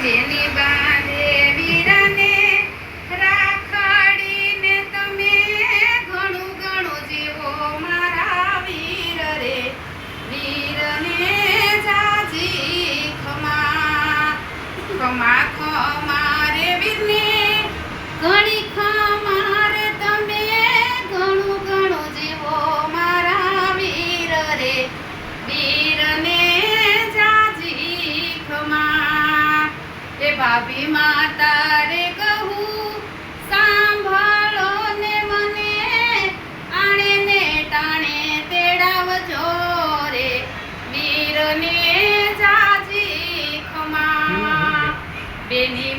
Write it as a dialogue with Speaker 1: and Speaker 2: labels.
Speaker 1: જેની બાંધે વીરને રાખડીને તમે ઘણું ઘણું જીવો મારા વીર રે વીરને જાજી ખમા ખમા ખમા રે વીરને ઘણી ખમા રે તમે ઘણું ઘણું જીવો મારા વીર રે વીરને જાજી ખમા એ ભાભી માતા રે કહું સાંભળો ને મને આણે ને ટાણે તેડાવજો રે વીરને જાજી ખમા બેની